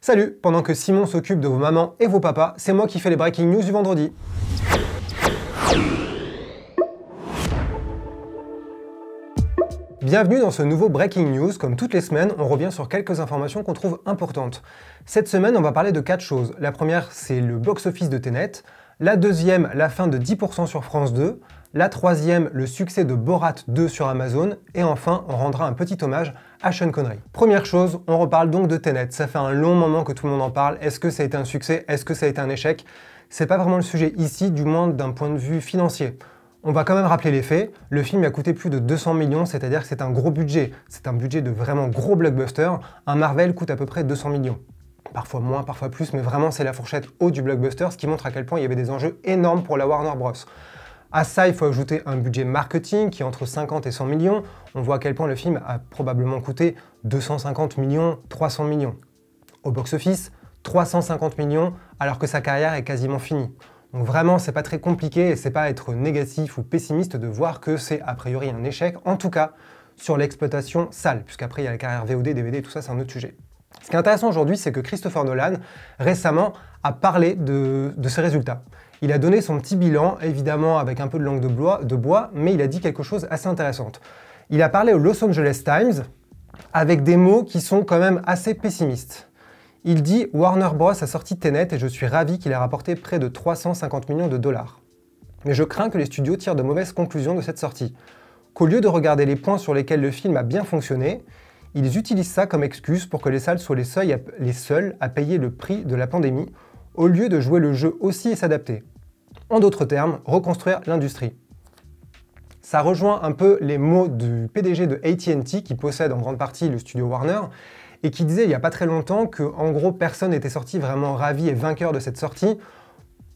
Salut! Pendant que Simon s'occupe de vos mamans et vos papas, c'est moi qui fais les breaking news du vendredi. Bienvenue dans ce nouveau Breaking News. Comme toutes les semaines, on revient sur quelques informations qu'on trouve importantes. Cette semaine, on va parler de 4 choses. La première, c'est le box-office de Tenet. La deuxième, la fin de 10% sur France 2. La troisième, le succès de Borat 2 sur Amazon. Et enfin, on rendra un petit hommage à Sean Connery. Première chose, on reparle donc de Tenet. Ça fait un long moment que tout le monde en parle. Est-ce que ça a été un succès? Est-ce que ça a été un échec? C'est pas vraiment le sujet ici, du moins d'un point de vue financier. On va quand même rappeler les faits. Le film a coûté plus de 200 millions, c'est-à-dire que c'est un gros budget. C'est un budget de vraiment gros blockbuster. Un Marvel coûte à peu près 200 millions. Parfois moins, parfois plus, mais vraiment c'est la fourchette haute du blockbuster, ce qui montre à quel point il y avait des enjeux énormes pour la Warner Bros. À ça, il faut ajouter un budget marketing qui est entre 50 et 100 millions. On voit à quel point le film a probablement coûté 250 millions, 300 millions. Au box-office, 350 millions, alors que sa carrière est quasiment finie. Donc vraiment, c'est pas très compliqué et c'est pas être négatif ou pessimiste de voir que c'est a priori un échec, en tout cas sur l'exploitation salle, puisqu'après il y a la carrière VOD, DVD, tout ça c'est un autre sujet. Ce qui est intéressant aujourd'hui, c'est que Christopher Nolan, récemment, a parlé de ses résultats. Il a donné son petit bilan, évidemment avec un peu de langue de bois, mais il a dit quelque chose assez intéressant. Il a parlé au Los Angeles Times avec des mots qui sont quand même assez pessimistes. Il dit « Warner Bros a sorti Tenet et je suis ravi qu'il ait rapporté près de 350 millions de dollars. Mais je crains que les studios tirent de mauvaises conclusions de cette sortie. Qu'au lieu de regarder les points sur lesquels le film a bien fonctionné, ils utilisent ça comme excuse pour que les salles soient les seules à payer le prix de la pandémie, au lieu de jouer le jeu aussi et s'adapter. En d'autres termes, reconstruire l'industrie. » Ça rejoint un peu les mots du PDG de AT&T qui possède en grande partie le studio Warner, et qui disait il n'y a pas très longtemps que, en gros, personne n'était sorti vraiment ravi et vainqueur de cette sortie.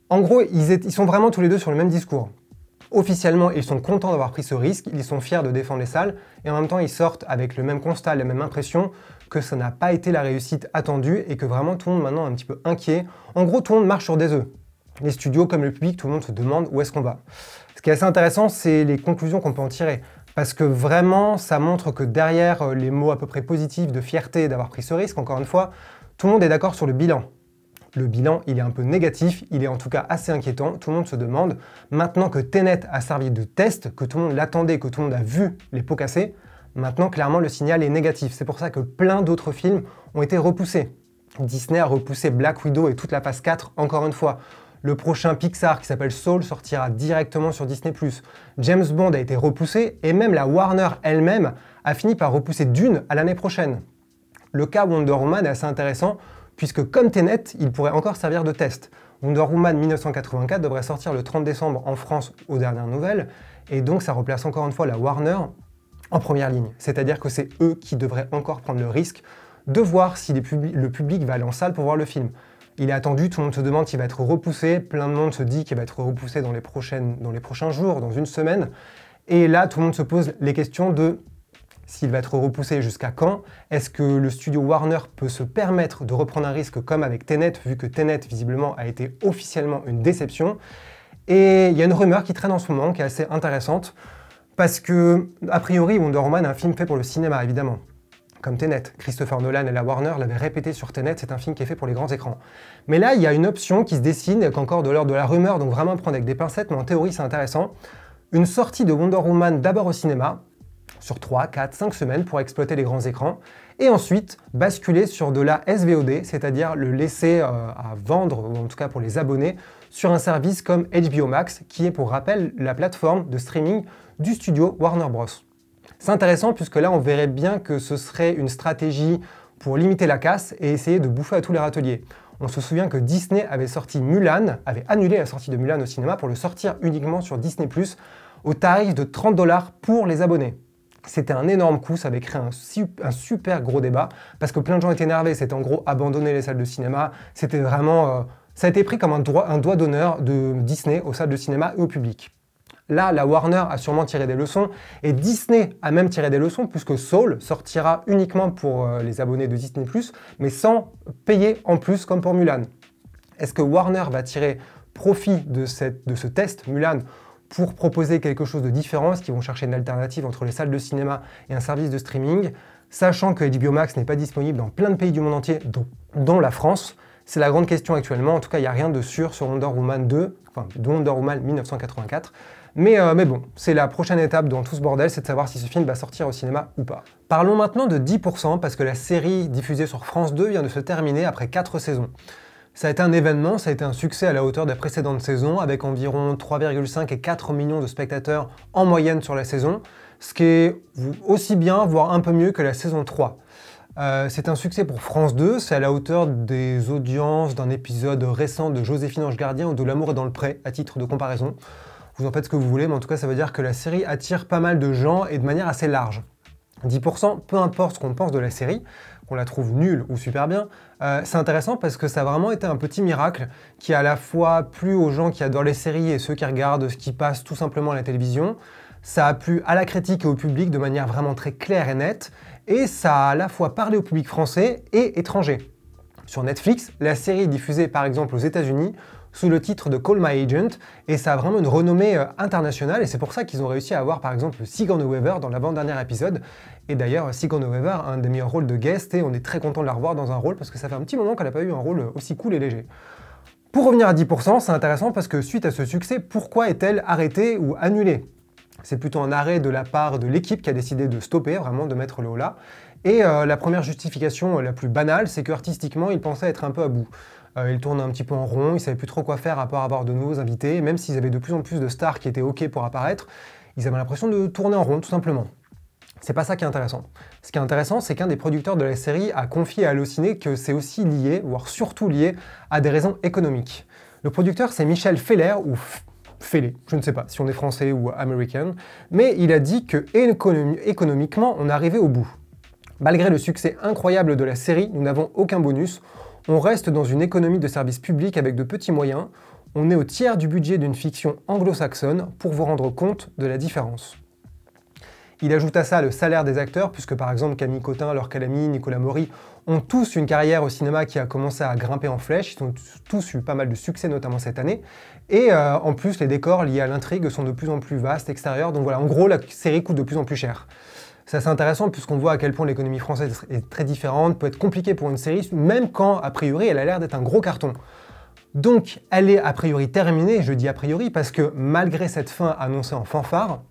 En gros, ils sont vraiment tous les deux sur le même discours. Officiellement, ils sont contents d'avoir pris ce risque, ils sont fiers de défendre les salles, et en même temps, ils sortent avec le même constat, la même impression que ça n'a pas été la réussite attendue, et que vraiment tout le monde maintenant est un petit peu inquiet. En gros, tout le monde marche sur des œufs. Les studios comme le public, tout le monde se demande où est-ce qu'on va. Ce qui est assez intéressant, c'est les conclusions qu'on peut en tirer. Parce que vraiment, ça montre que derrière les mots à peu près positifs de fierté d'avoir pris ce risque, encore une fois, tout le monde est d'accord sur le bilan. Le bilan, il est un peu négatif, il est en tout cas assez inquiétant. Tout le monde se demande, maintenant que Tenet a servi de test, que tout le monde l'attendait, que tout le monde a vu les pots cassés, maintenant clairement le signal est négatif. C'est pour ça que plein d'autres films ont été repoussés. Disney a repoussé Black Widow et toute la phase 4 encore une fois. Le prochain Pixar qui s'appelle Soul sortira directement sur Disney+. James Bond a été repoussé et même la Warner elle-même a fini par repousser Dune à l'année prochaine. Le cas Wonder Woman est assez intéressant puisque comme Tenet, il pourrait encore servir de test. Wonder Woman 1984 devrait sortir le 30 décembre en France aux dernières nouvelles et donc ça replace encore une fois la Warner en première ligne. C'est-à-dire que c'est eux qui devraient encore prendre le risque de voir si le public va aller en salle pour voir le film. Il est attendu, tout le monde se demande s'il va être repoussé, plein de monde se dit qu'il va être repoussé dans les prochains jours, dans une semaine. Et là, tout le monde se pose les questions de s'il va être repoussé jusqu'à quand. Est-ce que le studio Warner peut se permettre de reprendre un risque comme avec Tenet, vu que Tenet, visiblement, a été officiellement une déception. Et il y a une rumeur qui traîne en ce moment, qui est assez intéressante, parce que, a priori, Wonder Woman est un film fait pour le cinéma, évidemment. Comme Tenet, Christopher Nolan et la Warner l'avaient répété sur Tenet, c'est un film qui est fait pour les grands écrans. Mais là, il y a une option qui se dessine, qui est encore de l'ordre de la rumeur, donc vraiment prendre avec des pincettes, mais en théorie c'est intéressant. Une sortie de Wonder Woman d'abord au cinéma, sur 3, 4, 5 semaines pour exploiter les grands écrans, et ensuite basculer sur de la SVOD, c'est-à-dire le laisser à vendre, ou en tout cas pour les abonnés, sur un service comme HBO Max, qui est pour rappel la plateforme de streaming du studio Warner Bros. C'est intéressant puisque là on verrait bien que ce serait une stratégie pour limiter la casse et essayer de bouffer à tous les râteliers. On se souvient que Disney avait sorti Mulan, avait annulé la sortie de Mulan au cinéma pour le sortir uniquement sur Disney+, au tarif de 30 $ pour les abonnés. C'était un énorme coup, ça avait créé un super gros débat, parce que plein de gens étaient énervés, c'était en gros abandonner les salles de cinéma, c'était vraiment... ça a été pris comme un doigt d'honneur de Disney aux salles de cinéma et au public. Là, la Warner a sûrement tiré des leçons, et Disney a même tiré des leçons, puisque Soul sortira uniquement pour les abonnés de Disney+, mais sans payer en plus comme pour Mulan. Est-ce que Warner va tirer profit de ce test Mulan pour proposer quelque chose de différent? Est-ce qu'ils vont chercher une alternative entre les salles de cinéma et un service de streaming? sachant que HBO Max n'est pas disponible dans plein de pays du monde entier, dont la France. C'est la grande question actuellement. En tout cas, il n'y a rien de sûr sur Wonder Woman 2, enfin de Wonder Woman 1984. Mais bon, c'est la prochaine étape dans tout ce bordel, c'est de savoir si ce film va sortir au cinéma ou pas. Parlons maintenant de 10%, parce que la série diffusée sur France 2 vient de se terminer après 4 saisons. Ça a été un événement, ça a été un succès à la hauteur des précédentes saisons, avec environ 3,5 et 4 millions de spectateurs en moyenne sur la saison, ce qui est aussi bien, voire un peu mieux que la saison 3. C'est un succès pour France 2, c'est à la hauteur des audiences d'un épisode récent de Joséphine Ange Gardien ou de L'amour est dans le pré, à titre de comparaison. Vous en faites ce que vous voulez, mais en tout cas ça veut dire que la série attire pas mal de gens et de manière assez large. 10%, peu importe ce qu'on pense de la série, qu'on la trouve nulle ou super bien, c'est intéressant parce que ça a vraiment été un petit miracle qui a à la fois plu aux gens qui adorent les séries et ceux qui regardent ce qui passe tout simplement à la télévision. Ça a plu à la critique et au public de manière vraiment très claire et nette, et ça a à la fois parlé au public français et étranger. Sur Netflix, la série est diffusée par exemple aux États-Unis sous le titre de Call My Agent, et ça a vraiment une renommée internationale, et c'est pour ça qu'ils ont réussi à avoir par exemple Sigourney Weaver dans l'avant-dernier épisode. Et d'ailleurs, Sigourney Weaver a un des meilleurs rôles de guest, et on est très content de la revoir dans un rôle, parce que ça fait un petit moment qu'elle n'a pas eu un rôle aussi cool et léger. Pour revenir à 10%, c'est intéressant parce que suite à ce succès, pourquoi est-elle arrêtée ou annulée? C'est plutôt un arrêt de la part de l'équipe qui a décidé de stopper, vraiment de mettre le haut là. Et la première justification la plus banale, c'est qu'artistiquement, ils pensaient être un peu à bout. Ils tournaient un petit peu en rond, ils ne savaient plus trop quoi faire à part avoir de nouveaux invités, même s'ils avaient de plus en plus de stars qui étaient OK pour apparaître, ils avaient l'impression de tourner en rond, tout simplement. C'est pas ça qui est intéressant. Ce qui est intéressant, c'est qu'un des producteurs de la série a confié à Allociné que c'est aussi lié, voire surtout lié, à des raisons économiques. Le producteur, c'est Michel Feller, ou Fellé, je ne sais pas si on est français ou américain, mais il a dit que économiquement, on arrivait au bout. Malgré le succès incroyable de la série, nous n'avons aucun bonus. On reste dans une économie de service public avec de petits moyens. On est au tiers du budget d'une fiction anglo-saxonne pour vous rendre compte de la différence. Il ajoute à ça le salaire des acteurs, puisque par exemple Camille Cotin, Laure Calamy, Nicolas Maury ont tous une carrière au cinéma qui a commencé à grimper en flèche, ils ont tous eu pas mal de succès, notamment cette année. Et en plus, les décors liés à l'intrigue sont de plus en plus vastes, extérieurs, donc voilà, en gros, la série coûte de plus en plus cher. C'est assez intéressant puisqu'on voit à quel point l'économie française est très différente, peut être compliquée pour une série, même quand, a priori, elle a l'air d'être un gros carton. Donc, elle est a priori terminée, je dis a priori, parce que malgré cette fin annoncée en fanfare,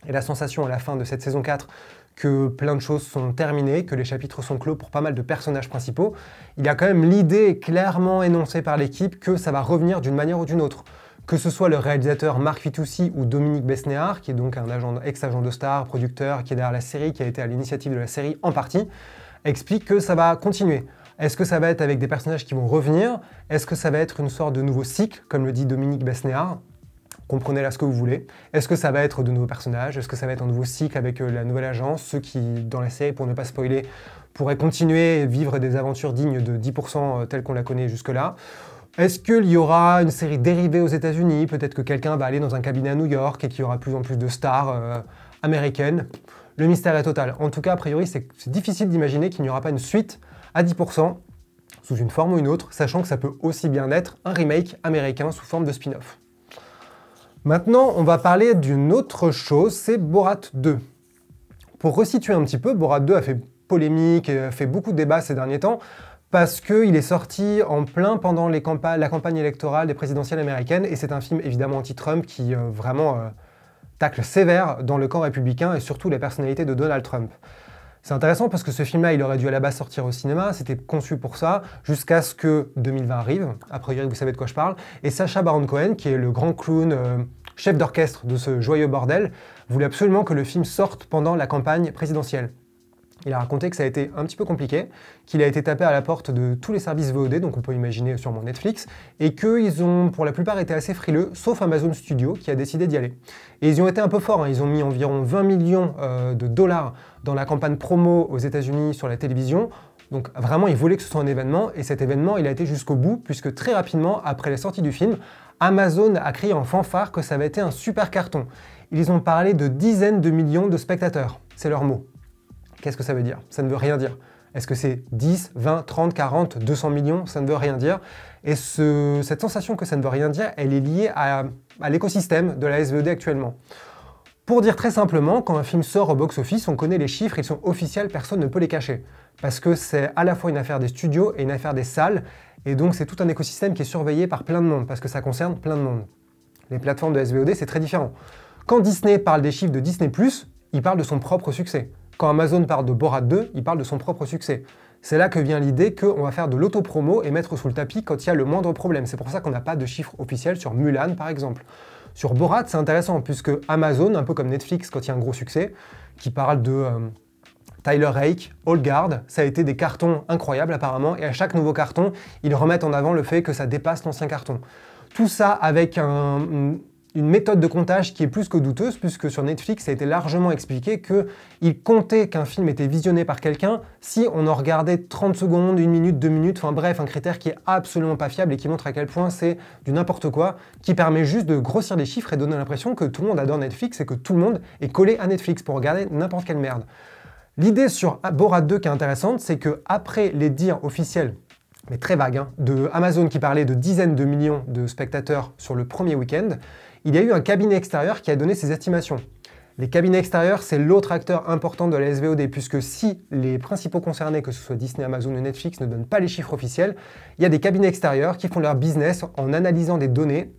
et la sensation à la fin de cette saison 4 que plein de choses sont terminées, que les chapitres sont clos pour pas mal de personnages principaux, il y a quand même l'idée clairement énoncée par l'équipe que ça va revenir d'une manière ou d'une autre. Que ce soit le réalisateur Marc Fitoussi ou Dominique Besnéard, qui est donc un ex-agent de Star, producteur, qui est derrière la série, qui a été à l'initiative de la série en partie, explique que ça va continuer. Est-ce que ça va être avec des personnages qui vont revenir? Est-ce que ça va être une sorte de nouveau cycle, comme le dit Dominique Besnéard? Comprenez là ce que vous voulez. Est-ce que ça va être de nouveaux personnages? Est-ce que ça va être un nouveau cycle avec la nouvelle agence? Ceux qui, dans la série, pour ne pas spoiler, pourraient continuer à vivre des aventures dignes de 10% telles qu'on la connaît jusque-là? Est-ce qu'il y aura une série dérivée aux États-Unis? Peut-être que quelqu'un va aller dans un cabinet à New York et qu'il y aura de plus en plus de stars américaines. Le mystère est total. En tout cas, a priori, c'est difficile d'imaginer qu'il n'y aura pas une suite à 10%, sous une forme ou une autre, sachant que ça peut aussi bien être un remake américain sous forme de spin-off. Maintenant, on va parler d'une autre chose, c'est Borat 2. Pour resituer un petit peu, Borat 2 a fait polémique et a fait beaucoup de débats ces derniers temps, parce qu'il est sorti en plein pendant la campagne électorale des présidentielles américaines, et c'est un film évidemment anti-Trump qui vraiment tacle sévère dans le camp républicain et surtout les personnalités de Donald Trump. C'est intéressant parce que ce film-là, il aurait dû à la base sortir au cinéma, c'était conçu pour ça, jusqu'à ce que 2020 arrive, a priori vous savez de quoi je parle, et Sacha Baron Cohen, qui est le grand clown, chef d'orchestre de ce joyeux bordel, voulait absolument que le film sorte pendant la campagne présidentielle. Il a raconté que ça a été un petit peu compliqué, qu'il a été tapé à la porte de tous les services VOD, donc on peut imaginer sûrement Netflix, et qu'ils ont pour la plupart été assez frileux, sauf Amazon Studios qui a décidé d'y aller. Et ils y ont été un peu forts, hein. Ils ont mis environ 20 millions de dollars dans la campagne promo aux États-Unis sur la télévision. Donc vraiment, ils voulaient que ce soit un événement, et cet événement, il a été jusqu'au bout, puisque très rapidement, après la sortie du film, Amazon a crié en fanfare que ça avait été un super carton. Ils ont parlé de dizaines de millions de spectateurs, c'est leur mot. Qu'est-ce que ça veut dire? Ça ne veut rien dire. Est-ce que c'est 10, 20, 30, 40, 200 millions? Ça ne veut rien dire. Et cette sensation que ça ne veut rien dire, elle est liée à l'écosystème de la SVOD actuellement. Pour dire très simplement, quand un film sort au box-office, on connaît les chiffres, ils sont officiels, personne ne peut les cacher. Parce que c'est à la fois une affaire des studios et une affaire des salles, et donc c'est tout un écosystème qui est surveillé par plein de monde, parce que ça concerne plein de monde. Les plateformes de SVOD, c'est très différent. Quand Disney parle des chiffres de Disney+, il parle de son propre succès. Quand Amazon parle de Borat 2, il parle de son propre succès. C'est là que vient l'idée qu'on va faire de l'autopromo et mettre sous le tapis quand il y a le moindre problème. C'est pour ça qu'on n'a pas de chiffres officiels sur Mulan, par exemple. Sur Borat, c'est intéressant, puisque Amazon, un peu comme Netflix quand il y a un gros succès, qui parle de Tyler Rake, Old Guard, ça a été des cartons incroyables apparemment, et à chaque nouveau carton, ils remettent en avant le fait que ça dépasse l'ancien carton. Tout ça avec une méthode de comptage qui est plus que douteuse, puisque sur Netflix, ça a été largement expliqué qu'il comptait qu'un film était visionné par quelqu'un si on en regardait 30 secondes, 1 minute, 2 minutes, enfin bref, un critère qui est absolument pas fiable et qui montre à quel point c'est du n'importe quoi, qui permet juste de grossir les chiffres et donner l'impression que tout le monde adore Netflix et que tout le monde est collé à Netflix pour regarder n'importe quelle merde. L'idée sur Borat 2 qui est intéressante, c'est que après les dires officiels, mais très vagues, de Amazon qui parlait de dizaines de millions de spectateurs sur le premier week-end, il y a eu un cabinet extérieur qui a donné ses estimations. Les cabinets extérieurs, c'est l'autre acteur important de la SVOD, puisque si les principaux concernés, que ce soit Disney, Amazon ou Netflix, ne donnent pas les chiffres officiels, il y a des cabinets extérieurs qui font leur business en analysant des données,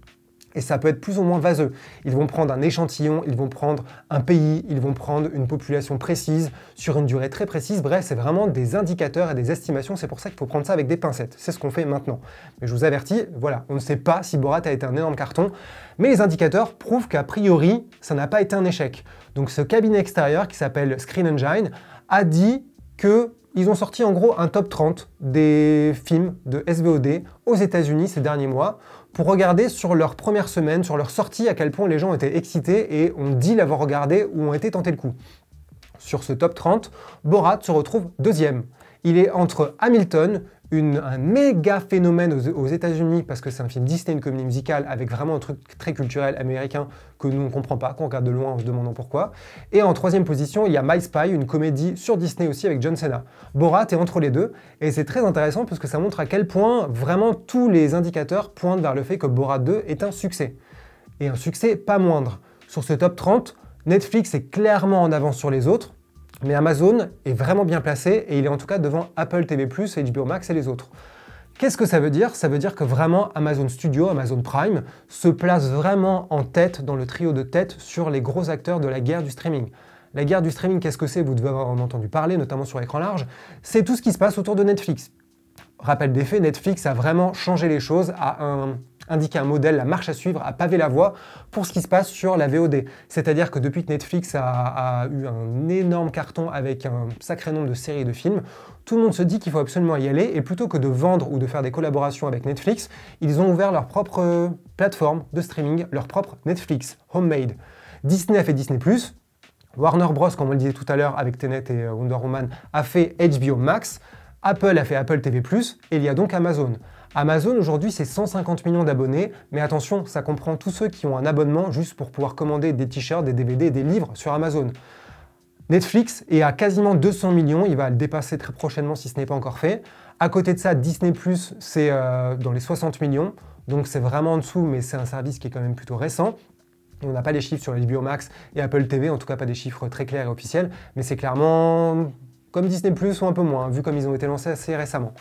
et ça peut être plus ou moins vaseux. Ils vont prendre un échantillon, ils vont prendre un pays, ils vont prendre une population précise, sur une durée très précise. Bref, c'est vraiment des indicateurs et des estimations. C'est pour ça qu'il faut prendre ça avec des pincettes. C'est ce qu'on fait maintenant. Mais je vous avertis, voilà, on ne sait pas si Borat a été un énorme carton, mais les indicateurs prouvent qu'a priori, ça n'a pas été un échec. Donc ce cabinet extérieur qui s'appelle Screen Engine a dit qu'ils ont sorti en gros un top 30 des films de SVOD aux États-Unis ces derniers mois pour regarder sur leur première semaine, sur leur sortie, à quel point les gens étaient excités et ont dit l'avoir regardé ou ont été tentés le coup. Sur ce top 30, Borat se retrouve deuxième. Il est entre Hamilton, un méga phénomène aux États-Unis parce que c'est un film Disney, une comédie musicale avec vraiment un truc très culturel américain que nous on ne comprend pas, qu'on regarde de loin en se demandant pourquoi. Et en troisième position, il y a My Spy, une comédie sur Disney aussi avec John Cena. Borat est entre les deux et c'est très intéressant parce que ça montre à quel point vraiment tous les indicateurs pointent vers le fait que Borat 2 est un succès. Et un succès pas moindre. Sur ce top 30, Netflix est clairement en avance sur les autres. Mais Amazon est vraiment bien placé et il est en tout cas devant Apple TV+, HBO Max et les autres. Qu'est-ce que ça veut dire? Ça veut dire que vraiment Amazon Studio, Amazon Prime, se place vraiment en tête dans le trio de tête sur les gros acteurs de la guerre du streaming. La guerre du streaming, qu'est-ce que c'est? Vous devez avoir entendu parler, notamment sur écran large. C'est tout ce qui se passe autour de Netflix. Rappel des faits, Netflix a vraiment changé les choses, a indiqué un modèle, la marche à suivre, a pavé la voie pour ce qui se passe sur la VOD. C'est-à-dire que depuis que Netflix a eu un énorme carton avec un sacré nombre de séries et de films, tout le monde se dit qu'il faut absolument y aller et plutôt que de vendre ou de faire des collaborations avec Netflix, ils ont ouvert leur propre plateforme de streaming, leur propre Netflix, Homemade. Disney a fait Disney+, Warner Bros, comme on le disait tout à l'heure avec Tenet et Wonder Woman, a fait HBO Max, Apple a fait Apple TV+, et il y a donc Amazon. Amazon, aujourd'hui, c'est 150 millions d'abonnés, mais attention, ça comprend tous ceux qui ont un abonnement juste pour pouvoir commander des t-shirts, des DVD, des livres sur Amazon. Netflix est à quasiment 200 millions, il va le dépasser très prochainement si ce n'est pas encore fait. À côté de ça, Disney+, c'est dans les 60 millions, donc c'est vraiment en dessous, mais c'est un service qui est quand même plutôt récent. Et on n'a pas les chiffres sur HBO Max et Apple TV, en tout cas pas des chiffres très clairs et officiels, mais c'est clairement comme Disney+, ou un peu moins, vu comme ils ont été lancés assez récemment.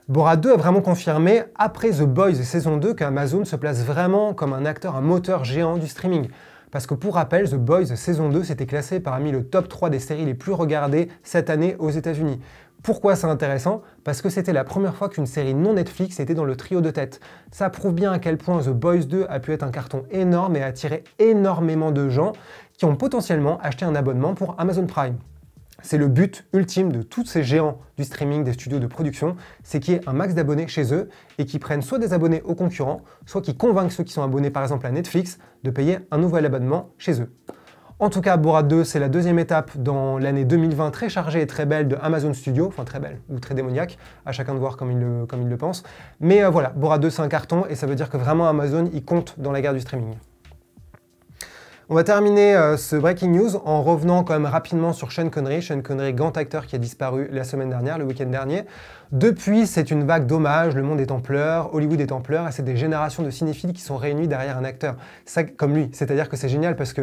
Borat 2 a vraiment confirmé, après The Boys saison 2, qu'Amazon se place vraiment comme un acteur, un moteur géant du streaming. Parce que pour rappel, The Boys saison 2 s'était classé parmi le top 3 des séries les plus regardées cette année aux États-Unis. Pourquoi c'est intéressant? Parce que c'était la première fois qu'une série non Netflix était dans le trio de tête. Ça prouve bien à quel point The Boys 2 a pu être un carton énorme et attirer énormément de gens qui ont potentiellement acheté un abonnement pour Amazon Prime. C'est le but ultime de tous ces géants du streaming, des studios de production, c'est qu'il y ait un max d'abonnés chez eux et qu'ils prennent soit des abonnés aux concurrents, soit qu'ils convainquent ceux qui sont abonnés par exemple à Netflix de payer un nouvel abonnement chez eux. En tout cas, Borat 2, c'est la deuxième étape dans l'année 2020 très chargée et très belle de Amazon Studio, enfin très belle ou très démoniaque, à chacun de voir comme il le pense. Mais voilà, Borat 2 c'est un carton et ça veut dire que vraiment Amazon, il compte dans la guerre du streaming. On va terminer ce Breaking News en revenant quand même rapidement sur Sean Connery. Sean Connery, grand acteur qui a disparu la semaine dernière, le week-end dernier. Depuis, c'est une vague d'hommages, le monde est en pleurs, Hollywood est en pleurs, et c'est des générations de cinéphiles qui sont réunis derrière un acteur comme lui. C'est-à-dire que c'est génial parce que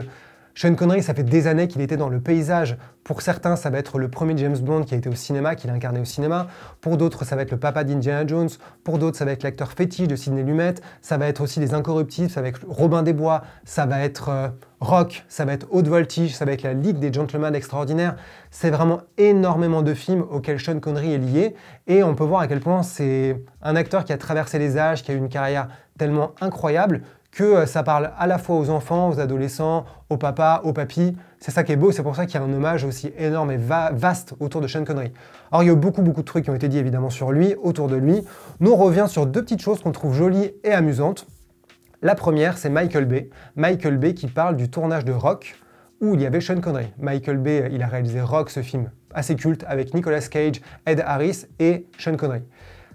Sean Connery, ça fait des années qu'il était dans le paysage. Pour certains, ça va être le premier James Bond qui a été au cinéma, qu'il a incarné au cinéma. Pour d'autres, ça va être le papa d'Indiana Jones. Pour d'autres, ça va être l'acteur fétiche de Sidney Lumet. Ça va être aussi Les Incorruptibles, ça va être Robin des Bois, ça va être Rock, ça va être Haute Voltige, ça va être la Ligue des Gentlemen Extraordinaires. C'est vraiment énormément de films auxquels Sean Connery est lié. Et on peut voir à quel point c'est un acteur qui a traversé les âges, qui a eu une carrière tellement incroyable que ça parle à la fois aux enfants, aux adolescents, aux papas, aux papis. C'est ça qui est beau, c'est pour ça qu'il y a un hommage aussi énorme et vaste autour de Sean Connery. Alors il y a eu beaucoup de trucs qui ont été dit évidemment sur lui, autour de lui. Nous on revient sur deux petites choses qu'on trouve jolies et amusantes. La première, c'est Michael Bay. Michael Bay qui parle du tournage de Rock, où il y avait Sean Connery. Michael Bay, il a réalisé Rock, ce film assez culte, avec Nicolas Cage, Ed Harris et Sean Connery.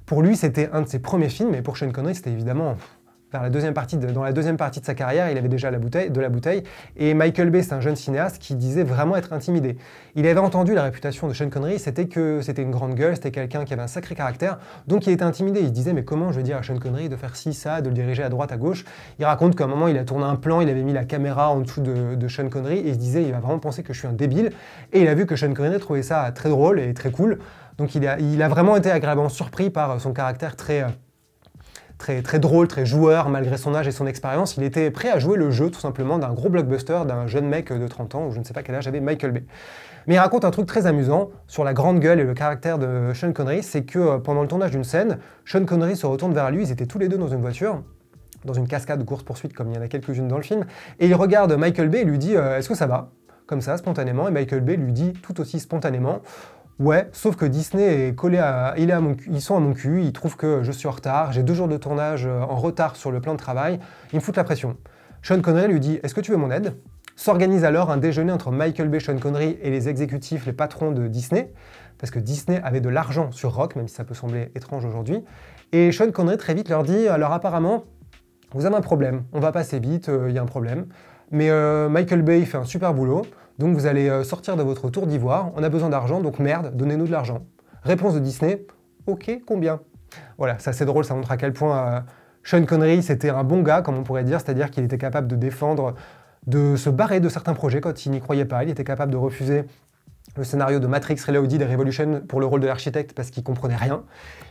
Pour lui, c'était un de ses premiers films, et pour Sean Connery, c'était évidemment dans la deuxième partie de sa carrière, il avait déjà de la bouteille. Et Michael Bay, c'est un jeune cinéaste qui disait vraiment être intimidé. Il avait entendu la réputation de Sean Connery, c'était que c'était une grande gueule, c'était quelqu'un qui avait un sacré caractère, donc il était intimidé. Il se disait, mais comment je vais dire à Sean Connery de faire ci, ça, de le diriger à droite, à gauche. Il raconte qu'à un moment, il a tourné un plan, il avait mis la caméra en dessous de Sean Connery, et il se disait, il va vraiment penser que je suis un débile. Et il a vu que Sean Connery trouvait ça très drôle et très cool. Donc il a vraiment été agréablement surpris par son caractère très drôle, très joueur, malgré son âge et son expérience. Il était prêt à jouer le jeu, tout simplement, d'un gros blockbuster, d'un jeune mec de 30 ans, ou je ne sais pas quel âge avait Michael Bay. Mais il raconte un truc très amusant sur la grande gueule et le caractère de Sean Connery, c'est que pendant le tournage d'une scène, Sean Connery se retourne vers lui, ils étaient tous les deux dans une voiture, dans une cascade de course-poursuite, comme il y en a quelques-unes dans le film, et il regarde Michael Bay et lui dit « Est-ce que ça va ?» Comme ça, spontanément, et Michael Bay lui dit tout aussi spontanément « Ouais, sauf que Disney est collé ils sont à mon cul, ils trouvent que je suis en retard, j'ai 2 jours de tournage en retard sur le plan de travail, ils me foutent la pression. » Sean Connery lui dit « Est-ce que tu veux mon aide ?» S'organise alors un déjeuner entre Michael Bay, Sean Connery et les exécutifs, les patrons de Disney, parce que Disney avait de l'argent sur Rock, même si ça peut sembler étrange aujourd'hui. Et Sean Connery très vite leur dit « Alors apparemment, vous avez un problème, on va passer vite, il y a un problème, mais Michael Bay fait un super boulot, donc vous allez sortir de votre tour d'ivoire, on a besoin d'argent, donc merde, donnez-nous de l'argent. » Réponse de Disney, ok, combien? Voilà, ça c'est drôle, ça montre à quel point Sean Connery c'était un bon gars, comme on pourrait dire, c'est-à-dire qu'il était capable de défendre, de se barrer de certains projets quand il n'y croyait pas, il était capable de refuser le scénario de Matrix Reloaded et Revolution pour le rôle de l'architecte parce qu'il comprenait rien.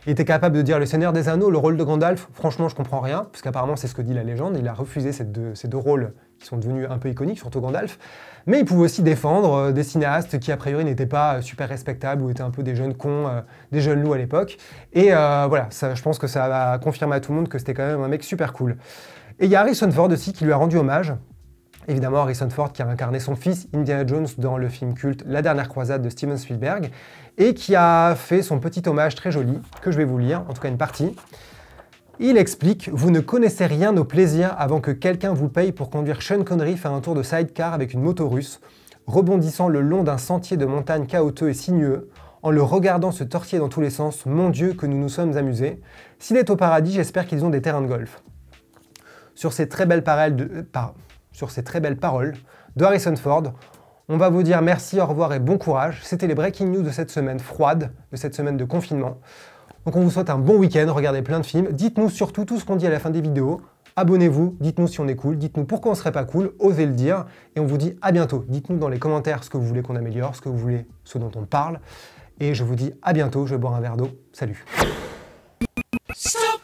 Il était capable de dire le Seigneur des Anneaux, le rôle de Gandalf, franchement je comprends rien, parce qu'apparemment c'est ce que dit la légende, il a refusé ces deux rôles qui sont devenus un peu iconiques, surtout Gandalf. Mais il pouvait aussi défendre des cinéastes qui a priori n'étaient pas super respectables ou étaient un peu des jeunes cons, des jeunes loups à l'époque. Et voilà, ça, je pense que ça va confirmer à tout le monde que c'était quand même un mec super cool. Et il y a Harrison Ford aussi qui lui a rendu hommage. Évidemment, Harrison Ford qui a incarné son fils Indiana Jones dans le film culte La Dernière Croisade de Steven Spielberg et qui a fait son petit hommage très joli, que je vais vous lire, en tout cas une partie. Il explique « Vous ne connaissez rien au plaisir avant que quelqu'un vous paye pour conduire Sean Connery faire un tour de sidecar avec une moto russe, rebondissant le long d'un sentier de montagne chaotique et sinueux, en le regardant se tortiller dans tous les sens, mon Dieu que nous nous sommes amusés. S'il est au paradis, j'espère qu'ils ont des terrains de golf. » Sur ces très belles paroles de Harrison Ford, on va vous dire merci, au revoir et bon courage. C'était les Breaking News de cette semaine froide, de cette semaine de confinement. Donc on vous souhaite un bon week-end, regardez plein de films. Dites-nous surtout tout ce qu'on dit à la fin des vidéos. Abonnez-vous, dites-nous si on est cool, dites-nous pourquoi on serait pas cool, osez le dire. Et on vous dit à bientôt. Dites-nous dans les commentaires ce que vous voulez qu'on améliore, ce que vous voulez, ce dont on parle. Et je vous dis à bientôt, je vais boire un verre d'eau. Salut. Stop.